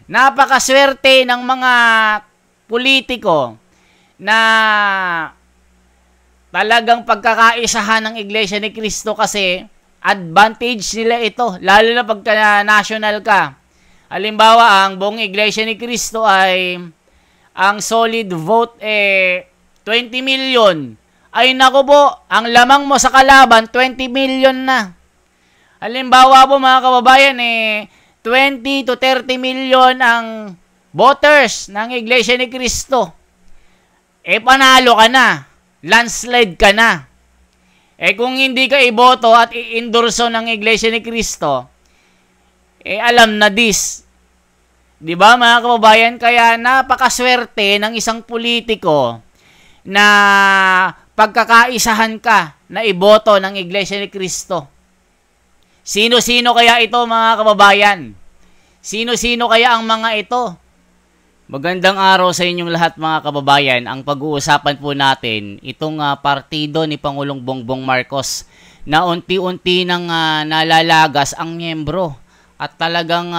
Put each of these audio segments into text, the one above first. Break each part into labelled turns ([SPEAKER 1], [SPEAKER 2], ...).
[SPEAKER 1] Napakaswerte ng mga politiko na talagang pagkakaisahan ng Iglesia ni Cristo kasi advantage nila ito, lalo na pagka national ka. Halimbawa, ang buong Iglesia ni Cristo ay ang solid vote 20 million. Ay naku po, ang lamang mo sa kalaban 20 million na. Halimbawa po mga kababayan 20 to 30 million ang voters ng Iglesia ni Cristo. Panalo ka na. Landslide ka na. Kung hindi ka iboto at i-endorso ng Iglesia ni Cristo, alam na this. Di ba mga kababayan? Kaya napakaswerte ng isang politiko na pagkakaisahan ka na iboto ng Iglesia ni Cristo. Sino-sino kaya ito mga kababayan? Sino-sino kaya ang mga ito? Magandang araw sa inyong lahat mga kababayan. Ang pag-uusapan po natin, itong partido ni Pangulong Bongbong Marcos na unti-unti nang nalalagas ang miyembro at talagang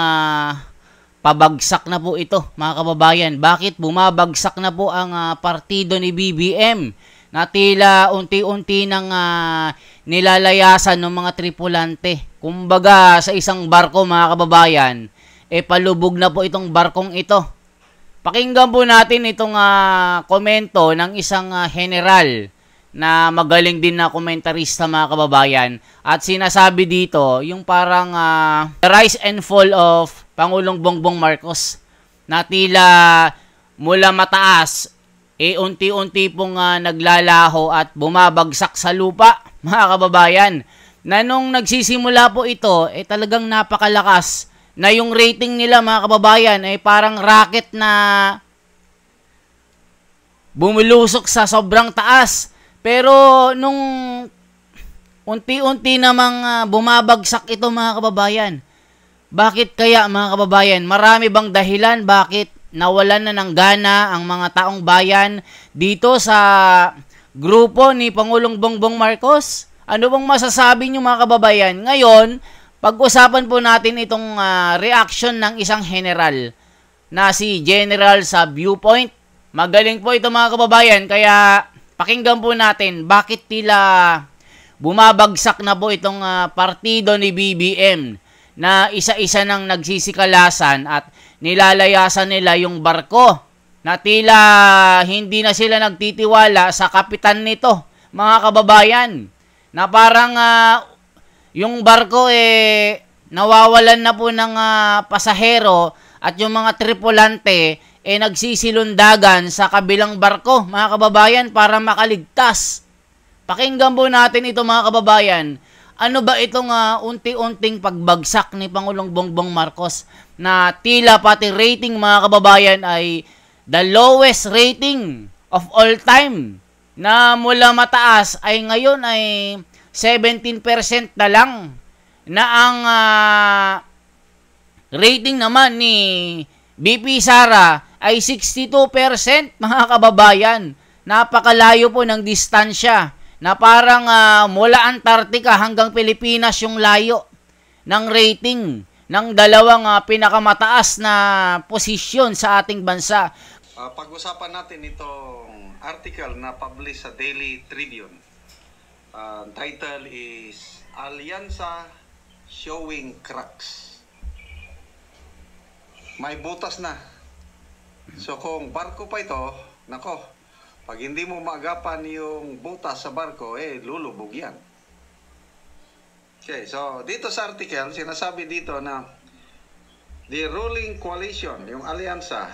[SPEAKER 1] pabagsak na po ito mga kababayan. Bakit bumabagsak na po ang partido ni BBM na tila unti-unti nang nilalayasan ng mga tripulante? Kumbaga sa isang barko mga kababayan, palubog na po itong barkong ito. Pakinggan po natin itong komento ng isang general na magaling din na komentarista mga kababayan. At sinasabi dito yung parang the rise and fall of Pangulong Bongbong Marcos na tila mula mataas unti-unti pong naglalaho at bumabagsak sa lupa mga kababayan. Na nung nagsisimula po ito talagang napakalakas na yung rating nila mga kababayan parang rocket na bumulusok sa sobrang taas. Pero nung unti-unti namang bumabagsak ito mga kababayan, bakit kaya mga kababayan? Marami bang dahilan bakit nawalan na ng gana ang mga taong bayan dito sa grupo ni Pangulong Bongbong Marcos? Ano bang masasabi niyo mga kababayan? Ngayon, pag-usapan po natin itong reaction ng isang general na si General sa Viewpoint. Magaling po ito mga kababayan, kaya pakinggan po natin bakit tila bumabagsak na po itong partido ni BBM na isa-isa nang nagsisikalasan at nilalayasan nila yung barko na tila hindi na sila nagtitiwala sa kapitan nito mga kababayan. Na parang yung barko nawawalan na po ng pasahero at yung mga tripulante nagsisilundagan sa kabilang barko mga kababayan para makaligtas. Pakinggan po natin ito mga kababayan. Ano ba itong unti-unting pagbagsak ni Pangulong Bongbong Marcos na tila pati rating mga kababayan ay the lowest rating of all time na mula mataas ay ngayon ay 17% na lang na ang rating naman ni BP Sara ay 62% mga kababayan. Napakalayo po ng distansya na parang mula Antarctica hanggang Pilipinas yung layo ng rating ng dalawang pinakamataas na posisyon sa ating bansa.
[SPEAKER 2] Pag-usapan natin itong article na publish sa Daily Tribune. Title is Alyansa Showing Cracks. May butas na. So kung barko pa ito, nako, pag hindi mo maagapan yung butas sa barko, lulubog yan. Okay, so dito sa article, sinasabi dito na the ruling coalition, yung alyansa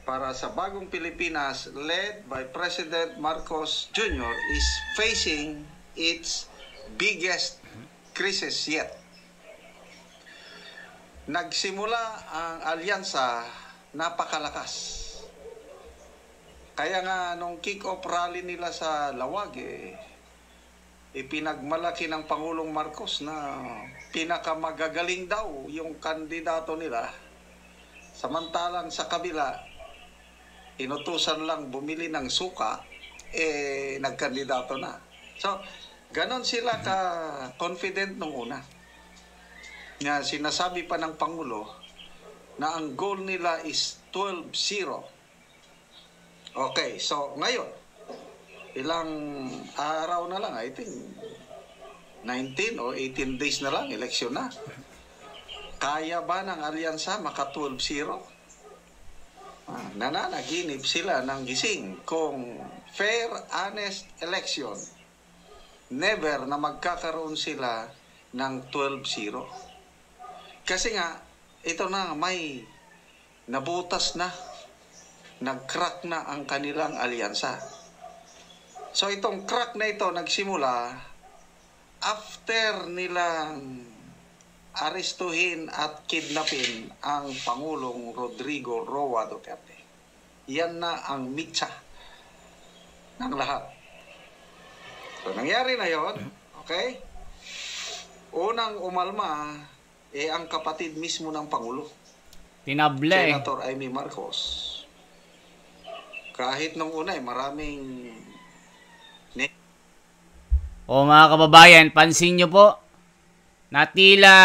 [SPEAKER 2] para sa bagong Pilipinas led by President Marcos Jr. is facing its biggest crisis yet. Nagsimula ang alyansa napakalakas. Kaya nga nung kick-off rally nila sa Lawag, ipinagmalaki ng Pangulong Marcos na pinakamagagaling daw yung kandidato nila. Samantalang sa kabila, inutusan lang bumili ng suka, nagkandidato na. So, ganon sila ka-confident nung una. Nga sinasabi pa ng Pangulo na ang goal nila is 12-0. Okay, so ngayon, ilang araw na lang, I think 19 or 18 days na lang, eleksyon na. Kaya ba ng alyansa maka 12-0? Nananaginip sila ng gising kung fair, honest election. Never na magkakaroon sila ng 12-0. Kasi nga, ito na, may nabutas na, nag-crack na ang kanilang alyansa. So itong crack na ito nagsimula after nilang arestuhin at kidnapin ang Pangulong Rodrigo Roa Duterte. Yan na ang mitsa ng lahat. So nangyari na yon, okay? Unang umalma ang kapatid mismo ng Pangulo.
[SPEAKER 1] Tinable.
[SPEAKER 2] Senator Amy Marcos. Kahit nung una maraming
[SPEAKER 1] mga kababayan, pansin nyo po, na tila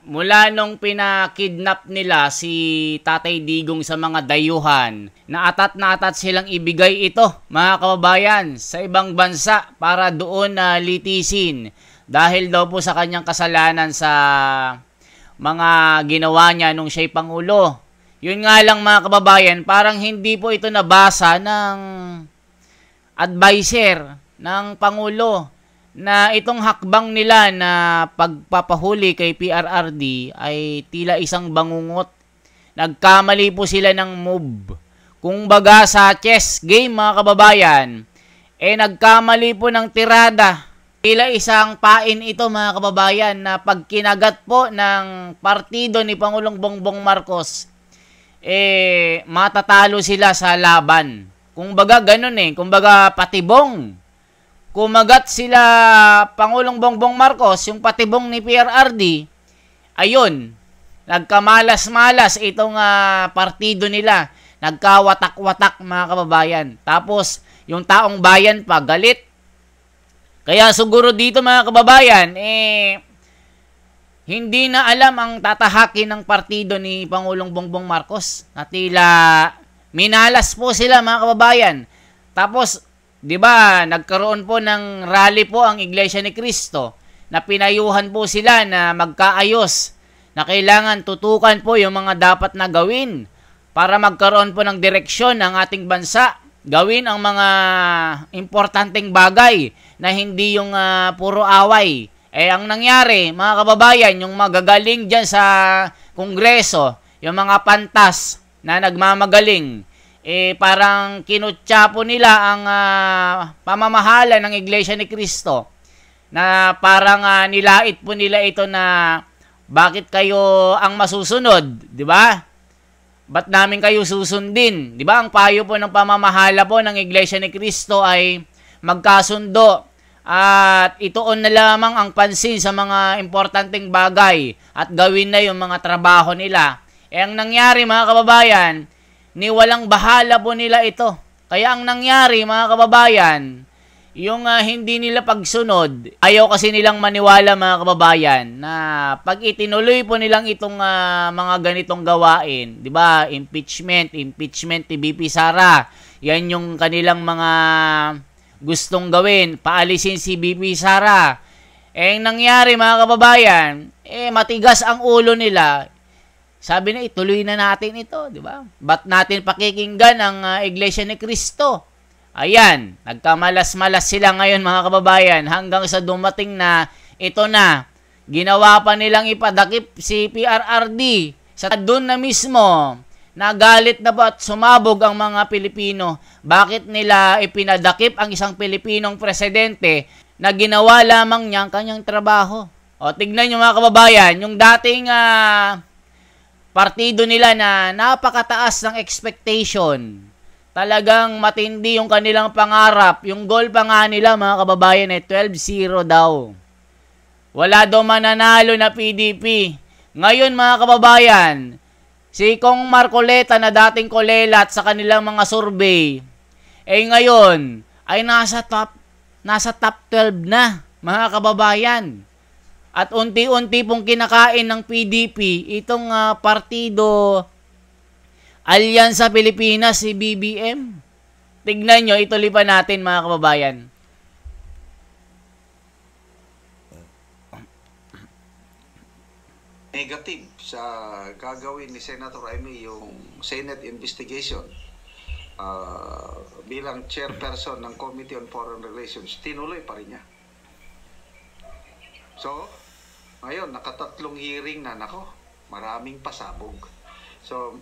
[SPEAKER 1] mula nung pinakidnap nila si Tatay Digong sa mga dayuhan, na atat silang ibigay ito, mga kababayan, sa ibang bansa para doon na litisin. Dahil daw po sa kanyang kasalanan sa mga ginawa niya nung siya'y Pangulo. Yun nga lang mga kababayan, parang hindi po ito nabasa ng adviser ng Pangulo na itong hakbang nila na pagpapahuli kay PRRD ay tila isang bangungot. Nagkamali po sila ng move. Kung baga sa chess game mga kababayan, nagkamali po ng tirada. Tila isang pain ito mga kababayan na pag kinagat po ng partido ni Pangulong Bongbong Marcos, matatalo sila sa laban. Kung baga ganun kung baga patibong. Kumagat sila Pangulong Bongbong Marcos, yung patibong ni PRRD, ayun, nagkamalas-malas itong partido nila. Nagkawatak-watak mga kababayan. Tapos, yung taong bayan pa, galit. Kaya siguro dito mga kababayan, hindi na alam ang tatahakin ng partido ni Pangulong Bongbong Marcos. Na tila minalas po sila mga kababayan. Tapos, di ba, nagkaroon po ng rally po ang Iglesia ni Cristo na pinayuhan po sila na magkaayos, na kailangan tutukan po yung mga dapat na gawin para magkaroon po ng direksyon ng ating bansa. Gawin ang mga importanteng bagay na hindi yung puro away. Ang nangyari, mga kababayan, yung magagaling dyan sa Kongreso, yung mga pantas na nagmamagaling, parang kinutya po nila ang pamamahala ng Iglesia ni Cristo, na parang nilait po nila ito na bakit kayo ang masusunod, di ba? Ba't namin kayo susundin? Di ba? Ang payo po ng pamamahala po ng Iglesia ni Cristo ay magkasundo at ituon na lamang ang pansin sa mga importanteng bagay at gawin na yung mga trabaho nila. Ang nangyari mga kababayan, ni walang bahala po nila ito. Kaya ang nangyari mga kababayan, yung hindi nila pagsunod, ayaw kasi nilang maniwala mga kababayan na pag itinuloy po nilang itong mga ganitong gawain, di ba? Impeachment ni BP Sara. Yan yung kanilang mga gustong gawin, paalisin si BP Sara. Ang nangyari mga kababayan, matigas ang ulo nila. Sabi na, ituloy na natin ito, di ba? Ba't natin pakikinggan ang Iglesia ni Cristo? Ayan, nagkamalas-malas sila ngayon mga kababayan hanggang sa dumating na ito na. Ginawa pa nilang ipadakip si PRRD sa doon na mismo. Nagalit na ba at sumabog ang mga Pilipino? Bakit nila ipinadakip ang isang Pilipinong presidente na ginawa lamang niya ang kanyang trabaho? O tignan nyo mga kababayan, yung dating partido nila na napakataas ng expectation. Talagang matindi yung kanilang pangarap. Yung goal pa nga nila mga kababayan 12-0 daw. Wala daw mananalo na PDP. Ngayon mga kababayan, si Kong Marcoleta na dating kolelat sa kanilang mga survey, ngayon ay nasa top 12 na mga kababayan. At unti-unti pong kinakain ng PDP itong partido Alyansa Pilipinas, si BBM. Tignan nyo, ituloy pa natin mga kababayan.
[SPEAKER 2] Negative sa gagawin ni Senator Amy yung Senate investigation bilang chairperson ng Committee on Foreign Relations, tinuloy pa rin niya. So, ngayon, nakatatlong hearing na, nako, maraming pasabog. So,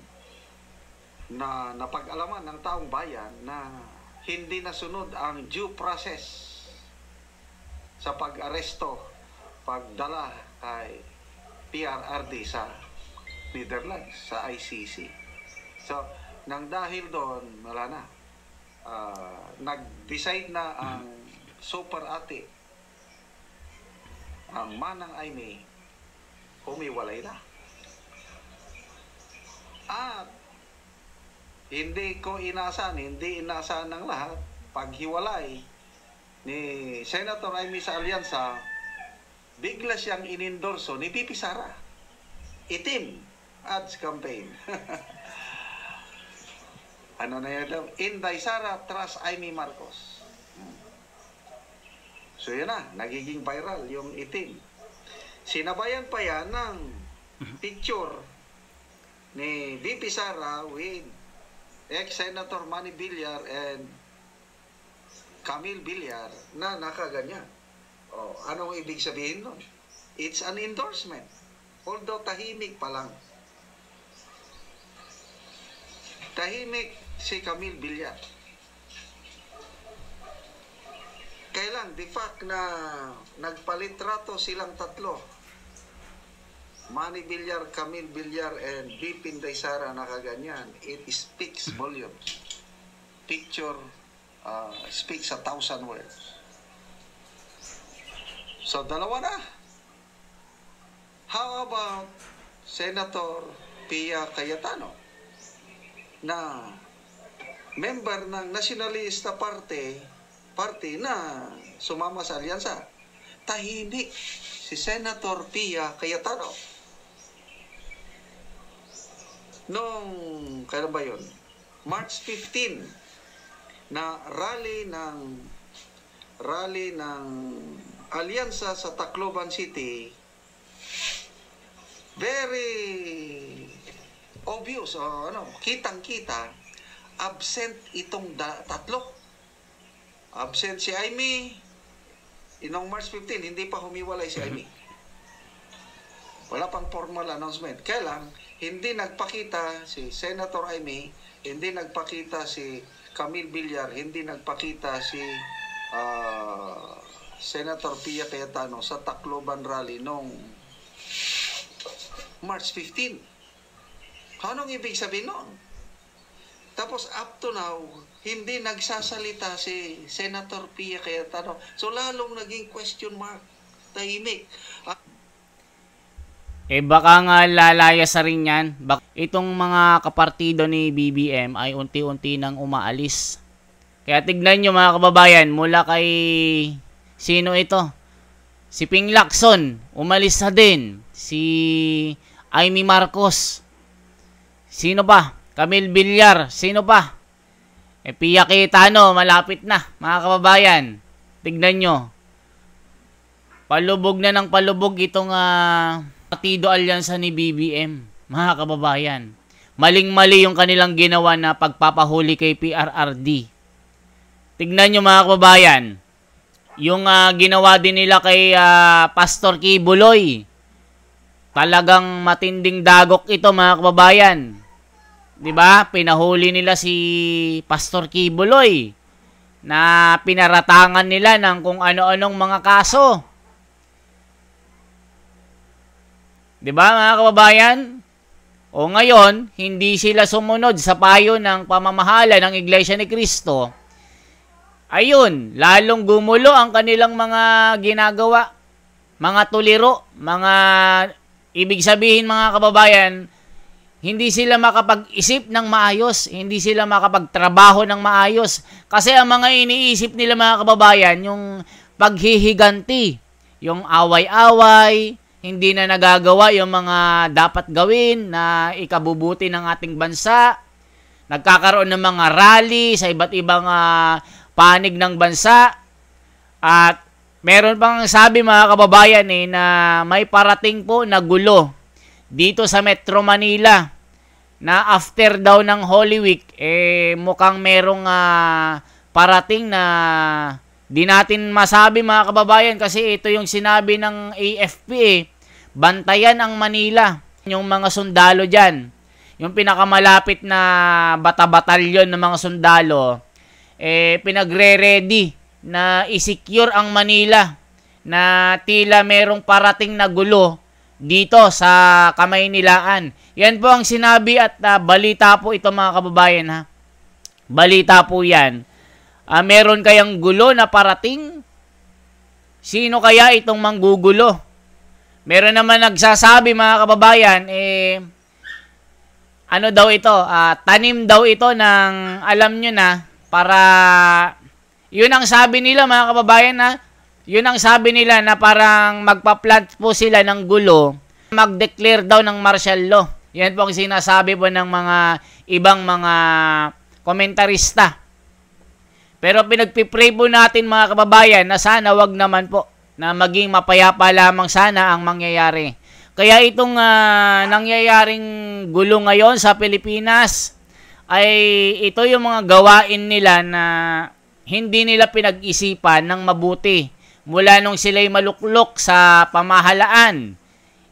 [SPEAKER 2] napag-alaman ng taong bayan na hindi nasunod ang due process sa pag-aresto, pagdala kay PRRD sa Netherlands, sa ICC. So, nang dahil doon, wala na. Nag-decide na ang super ate, ang Manang Aimee, humiwalay na. At hindi inaasahan ng lahat, paghiwalay ni Senator Aimee sa Alyansa, bigla siyang inendorso ni Pipi Sara. Itim ads campaign. Ano na yun? Inday Sara, trust Aimee Marcos. So yun na, nagiging viral yung itim. Sinabayan pa yan ng picture ni VP Sara with ex-Senator Manny Villar and Camille Villar na nakaganyan. Oh, anong ibig sabihin nun? It's an endorsement. Although tahimik pa lang. Tahimik si Camille Villar. Kailan, the fact na nagpalitrato silang tatlo, Manny Villar, Camille Villar, and VP Inday Sara nakaganyan, it speaks volumes. Picture speaks 1,000 words. So, dalawa na. How about Senator Pia Cayetano na member ng Nacionalista Party na sumama sa alyansa? Tahimik si Senator Pia Cayetano. Kailan ba yun? March 15 na rally ng alyansa sa Tacloban City. Very obvious, kitang-kita, absent itong tatlo. Absent si Aimee. Inong March 15, hindi pa humiwalay si Aimee. Wala pang formal announcement. Kaya lang, hindi nagpakita si Senator Aimee, hindi nagpakita si Camille Villar, hindi nagpakita si Senator Pia Cayetano sa Tacloban rally noong March 15. Anong ibig sabihin noon? Tapos up to now, hindi nagsasalita si Senator Pia Cayetano. So lalong naging question mark. Tahimik.
[SPEAKER 1] Baka nga lalayas sa rin yan. Itong mga kapartido ni BBM ay unti-unti nang umaalis. Kaya tignan nyo mga kababayan, mula kay sino ito? Si Ping Lacson, umalis na din. Si Aimee Marcos. Sino pa? Camille Villar. Sino pa? Pia Cayetano, malapit na mga kababayan. Tignan nyo. Palubog na ng palubog itong partido alyansa ni BBM. Mga kababayan. Maling-mali yung kanilang ginawa na pagpapahuli kay PRRD. Tignan nyo mga kababayan. Yung ginawa din nila kay Pastor Kibuloy. Talagang matinding dagok ito mga kababayan. 'Di ba? Pinahuli nila si Pastor Kibuloy na pinaratangan nila ng kung ano-anong mga kaso. 'Di ba mga kababayan? O ngayon, hindi sila sumunod sa payo ng pamamahala ng Iglesia ni Cristo. Ayun, lalong gumulo ang kanilang mga ginagawa, mga tuliro, mga ibig sabihin mga kababayan, hindi sila makapag-isip ng maayos, hindi sila makapagtrabaho ng maayos. Kasi ang mga iniisip nila mga kababayan, yung paghihiganti, yung away-away, hindi na nagagawa yung mga dapat gawin na ikabubuti ng ating bansa. Nagkakaroon ng mga rally sa iba't ibang panig ng bansa. At meron pang sabi mga kababayan na may parating po na gulo dito sa Metro Manila na after daw ng Holy Week, mukhang merong parating na di natin masabi mga kababayan kasi ito yung sinabi ng AFP bantayan ang Manila. Yung mga sundalo dyan, yung pinakamalapit na bata-batalyon ng mga sundalo, pinagre-ready na i-secure ang Manila na tila merong parating na gulo dito sa Kamaynilaan. Yan po ang sinabi at balita po ito mga kababayan ha. Balita po yan. Meron kayang gulo na parating? Sino kaya itong manggugulo? Meron naman nagsasabi mga kababayan, ano daw ito? Tanim daw ito ng, alam nyo na, para, yun ang sabi nila mga kababayan na, yun ang sabi nila na parang magpa-plant po sila ng gulo, mag-declare daw ng martial law. Yan po ang sinasabi po ng mga ibang mga komentarista. Pero pinagpipray po natin mga kababayan na sana wag naman po na maging mapayapa lamang sana ang mangyayari. Kaya itong nangyayaring gulo ngayon sa Pilipinas ay ito yung mga gawain nila na hindi nila pinag-isipan ng mabuti mula nung sila'y maluklok sa pamahalaan.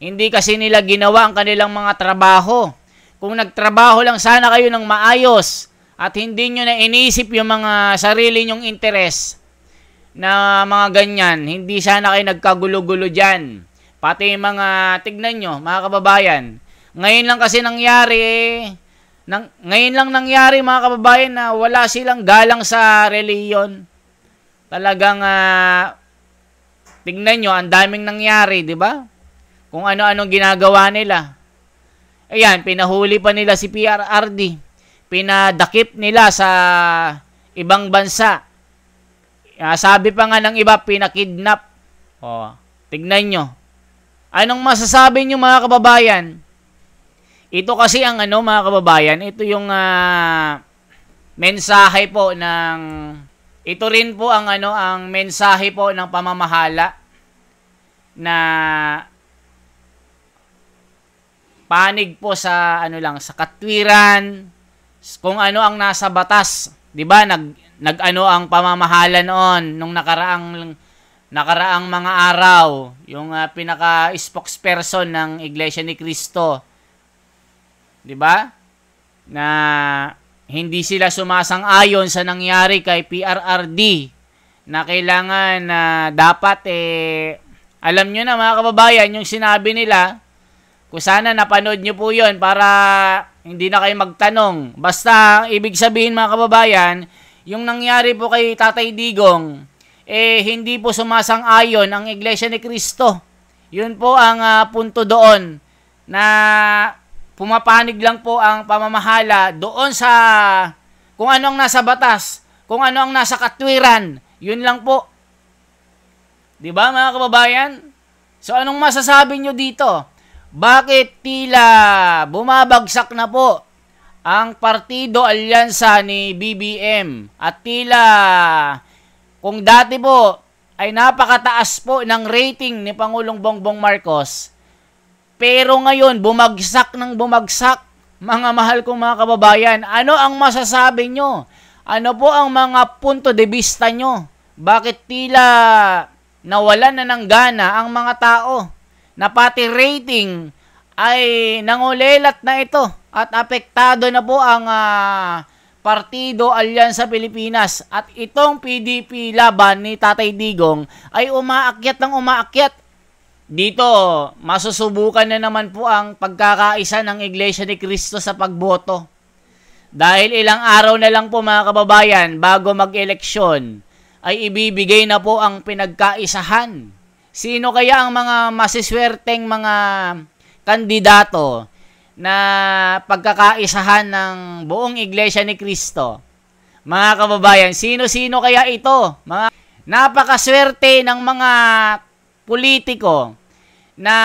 [SPEAKER 1] Hindi kasi nila ginawa ang kanilang mga trabaho. Kung nagtrabaho lang sana kayo ng maayos, at hindi nyo na inisip yung mga sarili nyong interes na mga ganyan, hindi sana kayo nagkagulo-gulo dyan. Pati yung mga, tignan nyo, mga kababayan, ngayon lang kasi nangyari, ngayon lang nangyari mga kababayan na wala silang galang sa reliyon. Talagang, tignan nyo, ang daming nangyari, di ba? Kung ano-anong ginagawa nila. Ayan, pinahuli pa nila si PRRD. Pinadakip nila sa ibang bansa. Sabi pa nga ng iba, pinakidnap. Tignan nyo. Anong masasabi nyo mga kababayan? Ito kasi ang mga kababayan, ito yung mensahe po ng, ito rin po ang ang mensahe po ng pamamahala na panig po sa sa katwiran, kung ano ang nasa batas, 'di ba? Nag-ano ang pamamahala noon nung nakaraang mga araw, yung pinaka-spokesperson ng Iglesia ni Cristo. 'Di ba? Na hindi sila sumasang-ayon sa nangyari kay PRRD na kailangan na dapat alam nyo na mga kababayan yung sinabi nila. Kung sana napanood nyo po yun para hindi na kayo magtanong. Basta, ibig sabihin mga kababayan, yung nangyari po kay Tatay Digong, hindi po sumasang-ayon ang Iglesia ni Cristo. Yun po ang punto doon na pumapanig lang po ang pamamahala doon sa kung ano ang nasa batas, kung ano ang nasa katwiran. Yun lang po. Di ba mga kababayan? So anong masasabi nyo dito? Bakit tila bumabagsak na po ang partido alyansa ni BBM at tila kung dati po ay napakataas po ng rating ni Pangulong Bongbong Marcos, pero ngayon bumagsak ng bumagsak. Mga mahal kong mga kababayan, ano ang masasabi nyo? Ano po ang mga punto de vista nyo? Bakit tila nawalan na ng gana ang mga tao? Na pati rating ay nangulelat na ito at apektado na po ang Partido Alyansa Pilipinas at itong PDP laban ni Tatay Digong ay umaakyat ng umaakyat. Dito, masusubukan na naman po ang pagkakaisa ng Iglesia ni Cristo sa pagboto. Dahil ilang araw na lang po mga kababayan bago mag-eleksyon ay ibibigay na po ang pinagkaisahan. Sino kaya ang mga masiswerteng mga kandidato na pagkakaisahan ng buong Iglesia ni Cristo? Mga kababayan, sino-sino kaya ito? Mga napakaswerte ng mga politiko na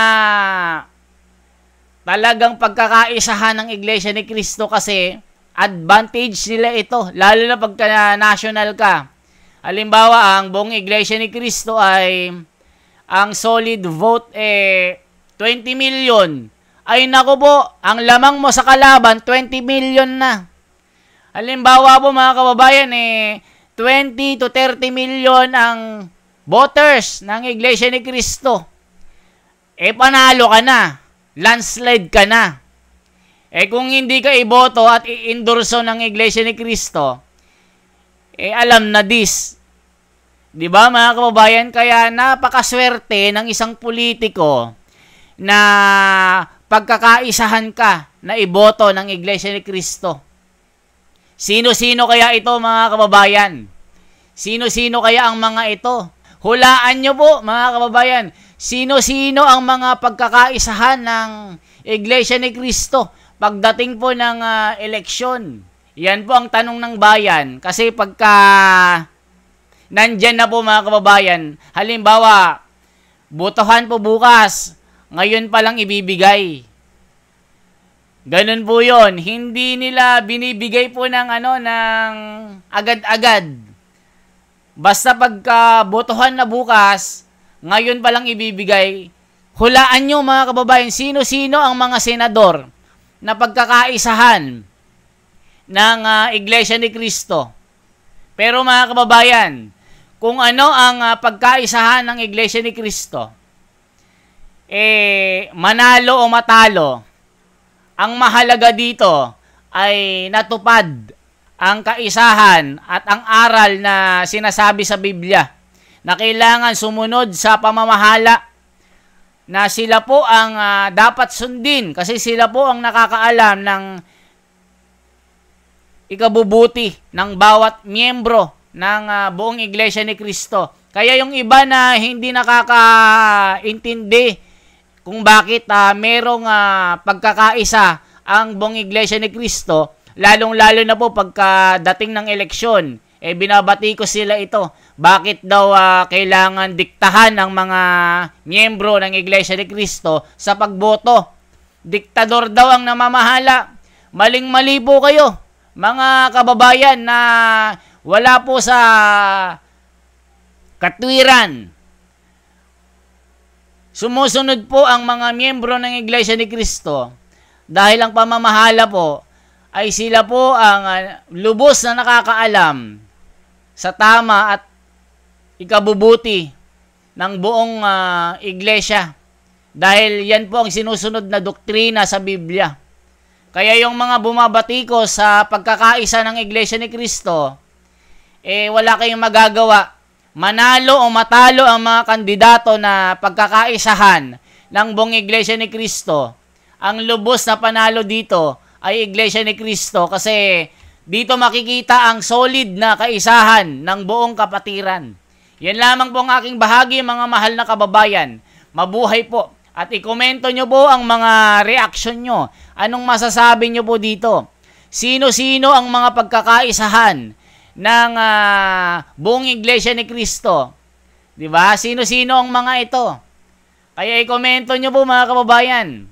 [SPEAKER 1] talagang pagkakaisahan ng Iglesia ni Cristo kasi advantage nila ito, lalo na pagka national ka. Halimbawa, ang buong Iglesia ni Cristo ay ang solid vote 20 million. Ay naku po, ang lamang mo sa kalaban 20 million na. Halimbawa po mga kababayan 20 to 30 million ang voters ng Iglesia ni Cristo. Panalo ka na. Landslide ka na. Kung hindi ka iboto at i-endorso ng Iglesia ni Cristo, alam na this. Di ba mga kababayan? Kaya napakaswerte ng isang politiko na pagkakaisahan ka na iboto ng Iglesia ni Cristo. Sino-sino kaya ito mga kababayan? Sino-sino kaya ang mga ito? Hulaan nyo po mga kababayan. Sino-sino ang mga pagkakaisahan ng Iglesia ni Cristo pagdating po ng eleksyon? Yan po ang tanong ng bayan. Kasi pagka nandyan na po mga kababayan, halimbawa, botohan po bukas, ngayon pa lang ibibigay. Ganun po yun. Hindi nila binibigay po ng ng agad-agad. Basta pagka botohan na bukas, ngayon pa lang ibibigay. Hulaan nyo mga kababayan, sino-sino ang mga senador na pagkakaisahan ng Iglesia ni Cristo. Pero mga kababayan, kung ano ang pagkaisahan ng Iglesia ni Cristo, manalo o matalo, ang mahalaga dito ay natupad ang kaisahan at ang aral na sinasabi sa Biblia na kailangan sumunod sa pamamahala na sila po ang dapat sundin kasi sila po ang nakakaalam ng ikabubuti ng bawat miyembro ng buong Iglesia ni Cristo. Kaya yung iba na hindi nakakaintindi kung bakit merong pagkakaisa ang buong Iglesia ni Cristo, lalong-lalo na po pagkadating ng eleksyon, binabati ko sila ito. Bakit daw kailangan diktahan ng mga miyembro ng Iglesia ni Cristo sa pagboto? Diktador daw ang namamahala. Maling-mali po kayo, mga kababayan na wala po sa katwiran. Sumusunod po ang mga miyembro ng Iglesia ni Cristo dahil ang pamamahala po ay sila po ang lubos na nakakaalam sa tama at ikabubuti ng buong Iglesia dahil yan po ang sinusunod na doktrina sa Biblia. Kaya yung mga bumabatiko sa pagkakaisa ng Iglesia ni Cristo, wala kayong magagawa. Manalo o matalo ang mga kandidato na pagkakaisahan ng buong Iglesia ni Cristo. Ang lubos na panalo dito ay Iglesia ni Cristo kasi dito makikita ang solid na kaisahan ng buong kapatiran. Yan lamang po ang aking bahagi mga mahal na kababayan. Mabuhay po at ikomento nyo po ang mga reaction nyo. Anong masasabi nyo po dito? Sino-sino ang mga pagkakaisahan ng buong Iglesia ni Cristo? Diba? Sino-sino ang mga ito? Kaya i-komento nyo po mga kababayan.